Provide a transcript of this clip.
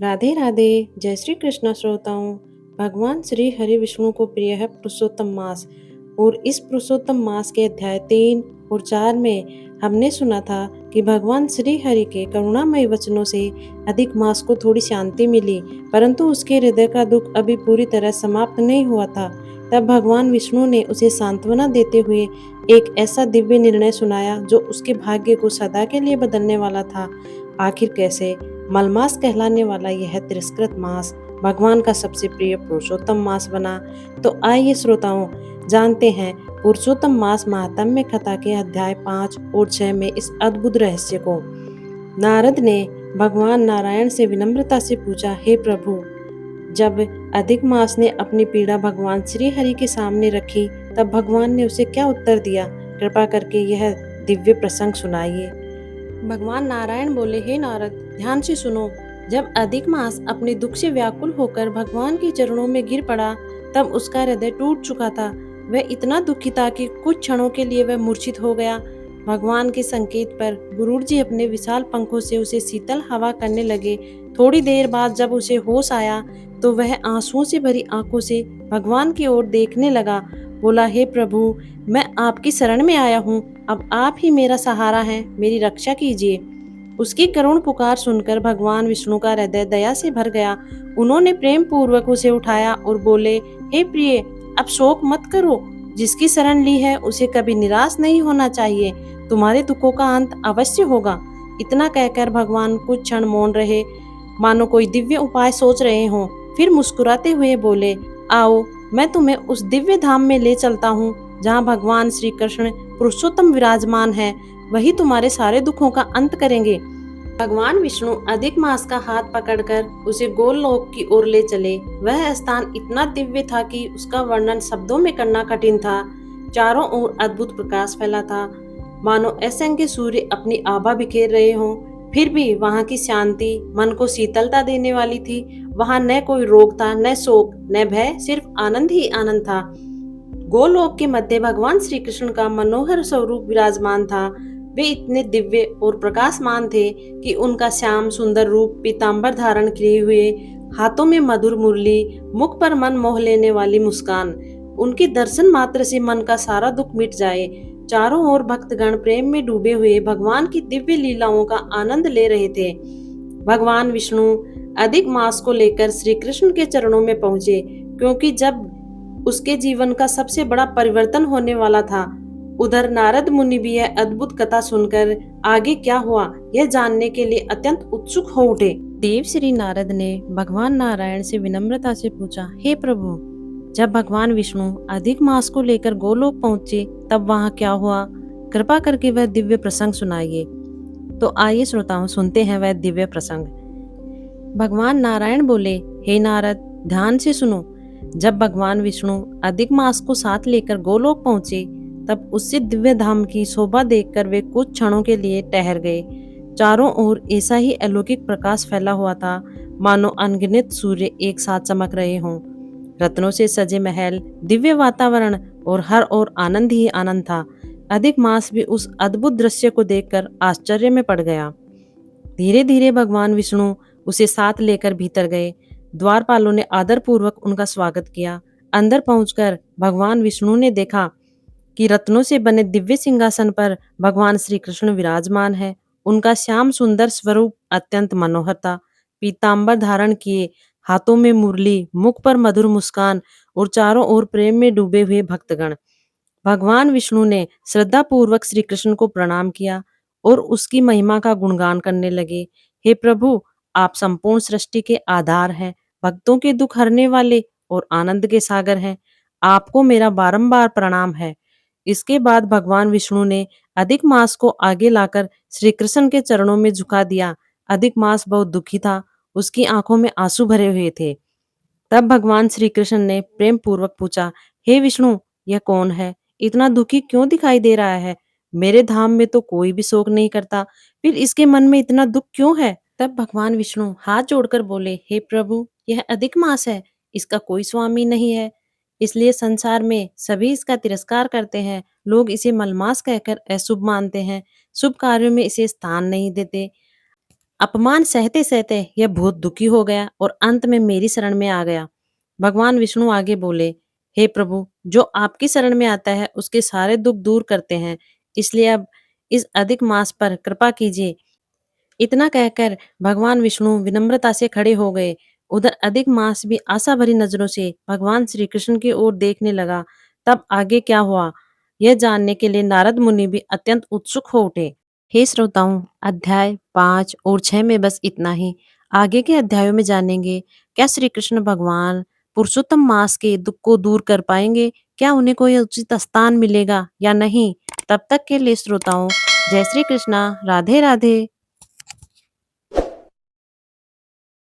राधे राधे। जय श्री कृष्ण श्रोताओं। भगवान श्री हरि विष्णु को प्रिय है पुरुषोत्तम मास। और इस पुरुषोत्तम मास के अध्याय 3 और 4 में हमने सुना था कि भगवान श्री हरि के करुणामय वचनों से अधिक मास को थोड़ी शांति मिली, परंतु उसके हृदय का दुख अभी पूरी तरह समाप्त नहीं हुआ था। तब भगवान विष्णु ने उसे सांत्वना देते हुए एक ऐसा दिव्य निर्णय सुनाया जो उसके भाग्य को सदा के लिए बदलने वाला था। आखिर कैसे मलमास कहलाने वाला यह तिरस्कृत मास भगवान का सबसे प्रिय पुरुषोत्तम मास बना। तो आइए श्रोताओं, जानते हैं पुरुषोत्तम मास महात्म्य कथा के अध्याय 5 और 6 में इस अद्भुत रहस्य को। नारद ने भगवान नारायण से विनम्रता से पूछा, हे प्रभु, जब अधिक मास ने अपनी पीड़ा भगवान श्री हरि के सामने रखी तब भगवान ने उसे क्या उत्तर दिया? कृपा करके यह दिव्य प्रसंग सुनाइए। भगवान नारायण बोले, हे नारद, ध्यान से सुनो। जब अधिक मास अपने दुख से व्याकुल होकर भगवान के चरणों में गिर पड़ा तब उसका हृदय टूट चुका था। वह इतना दुखी था कि कुछ क्षणों के लिए वह मूर्छित हो गया। भगवान के संकेत पर गुरुर जी अपने विशाल पंखों से उसे शीतल हवा करने लगे। थोड़ी देर बाद जब उसे होश आया तो वह आंसुओं से भरी आंखों से भगवान की ओर देखने लगा। बोला, हे प्रभु, मैं आपकी शरण में आया हूँ, अब आप ही मेरा सहारा हैं, मेरी रक्षा कीजिए। उसकी करुण पुकार सुनकर भगवान विष्णु का हृदय दया से भर गया। उन्होंने प्रेम पूर्वक उसे उठाया और बोले, हे प्रिय, अब शोक मत करो। जिसकी शरण ली है उसे कभी निराश नहीं होना चाहिए। तुम्हारे दुखों का अंत अवश्य होगा। इतना कहकर भगवान कुछ क्षण मौन रहे, मानो कोई दिव्य उपाय सोच रहे हों। फिर मुस्कुराते हुए बोले, आओ, मैं तुम्हें उस दिव्य धाम में ले चलता हूँ जहाँ भगवान श्री कृष्ण पुरुषोत्तम विराजमान है। वही तुम्हारे सारे दुखों का अंत करेंगे। भगवान विष्णु अधिक मास का हाथ पकड़कर उसे गोलोक की ओर ले चले। वह स्थान इतना दिव्य था कि उसका वर्णन शब्दों में करना कठिन था। चारों ओर अद्भुत प्रकाश फैला था, मानो असंख्य सूर्य अपनी आभा बिखेर रहे हों। फिर भी वहां की शांति मन को शीतलता देने वाली थी। वहां न कोई रोग था, न शोक, न भय, सिर्फ आनंद ही आनंद था। गोलोक के मध्य भगवान श्री कृष्ण का मनोहर स्वरूप विराजमान था। वे इतने दिव्य और प्रकाशमान थे कि उनका श्याम सुंदर रूप, पीतांबर धारण किए हुए, हाथों में मधुर मुरली, मुख पर मन मोह लेने वाली मुस्कान, उनके दर्शन मात्र से मन का सारा दुख मिट जाए। चारों ओर भक्तगण प्रेम में डूबे हुए भगवान की दिव्य लीलाओं का आनंद ले रहे थे। भगवान विष्णु अधिक मास को लेकर श्री कृष्ण के चरणों में पहुंचे, क्योंकि जब उसके जीवन का सबसे बड़ा परिवर्तन होने वाला था। उधर नारद मुनि भी यह अद्भुत कथा सुनकर आगे क्या हुआ यह जानने के लिए अत्यंत उत्सुक हो उठे। देव श्री नारद ने भगवान नारायण से विनम्रता से पूछा, हे प्रभु, जब भगवान विष्णु अधिक मास को लेकर गोलोक पहुंचे तब वहां क्या हुआ? कृपा करके वह दिव्य प्रसंग सुनाइए। तो आइए श्रोताओं, सुनते हैं वह दिव्य प्रसंग। भगवान नारायण बोले, हे नारद, ध्यान से सुनो। जब भगवान विष्णु अधिक मास को साथ लेकर गोलोक पहुंचे तब उससे दिव्य धाम की शोभा देखकर वे कुछ क्षणों के लिए ठहर गए। चारों ओर ऐसा ही अलौकिक प्रकाश फैला हुआ था, मानो अनगिनत सूर्य एक साथ चमक रहे हों। रत्नों से सजे महल, दिव्य वातावरण और हर ओर आनंद ही आनंद था। अधिक मास भी उस अद्भुत दृश्य को देखकर आश्चर्य में पड़ गया। धीरे धीरे भगवान विष्णु उसे साथ लेकर भीतर गए। द्वारपालों ने आदर पूर्वक उनका स्वागत किया। अंदर पहुंचकर भगवान विष्णु ने देखा कि रत्नों से बने दिव्य सिंहासन पर भगवान श्री कृष्ण विराजमान है। उनका श्याम सुंदर स्वरूप अत्यंत मनोहर था। पीतांबर धारण किए, हाथों में मुरली, मुख पर मधुर मुस्कान और चारों ओर प्रेम में डूबे हुए भक्तगण। भगवान विष्णु ने श्रद्धा पूर्वक श्री कृष्ण को प्रणाम किया और उसकी महिमा का गुणगान करने लगे। हे प्रभु, आप संपूर्ण सृष्टि के आधार हैं, भक्तों के दुख हरने वाले और आनंद के सागर हैं। आपको मेरा बारंबार प्रणाम है। इसके बाद भगवान विष्णु ने अधिक मास को आगे लाकर श्री कृष्ण के चरणों में झुका दिया। अधिक मास बहुत दुखी था, उसकी आंखों में आंसू भरे हुए थे। तब भगवान श्री कृष्ण ने प्रेम पूर्वक पूछा, हे विष्णु, यह कौन है? इतना दुखी क्यों दिखाई दे रहा है? मेरे धाम में तो कोई भी शोक नहीं करता, फिर इसके मन में इतना दुख क्यों है? तब भगवान विष्णु हाथ जोड़कर बोले, हे प्रभु, यह अधिक मास है, इसका कोई स्वामी नहीं है, इसलिए संसार में सभी इसका तिरस्कार करते हैं। लोग इसे मलमास कहकर अशुभ मानते हैं, शुभ कार्यों में इसे स्थान नहीं देते। अपमान सहते-सहते यह बहुत दुखी हो गया और अंत में मेरी शरण में आ गया। भगवान विष्णु आगे बोले, हे प्रभु, जो आपकी शरण में आता है उसके सारे दुख दूर करते हैं, इसलिए अब इस अधिक मास पर कृपा कीजिए। इतना कहकर भगवान विष्णु विनम्रता से खड़े हो गए। उधर अधिक मास भी आशा भरी नजरों से भगवान श्री कृष्ण की ओर देखने लगा। तब आगे क्या हुआ, यह जानने के लिए नारद मुनि भी अत्यंत उत्सुक हो उठे। हे श्रोताओं, अध्याय 5 और 6 में बस इतना ही। आगे के अध्यायों में जानेंगे, क्या श्री कृष्ण भगवान पुरुषोत्तम मास के दुख को दूर कर पाएंगे? क्या उन्हें कोई उचित स्थान मिलेगा या नहीं? तब तक के लिए श्रोताओं, जय श्री कृष्णा, राधे राधे।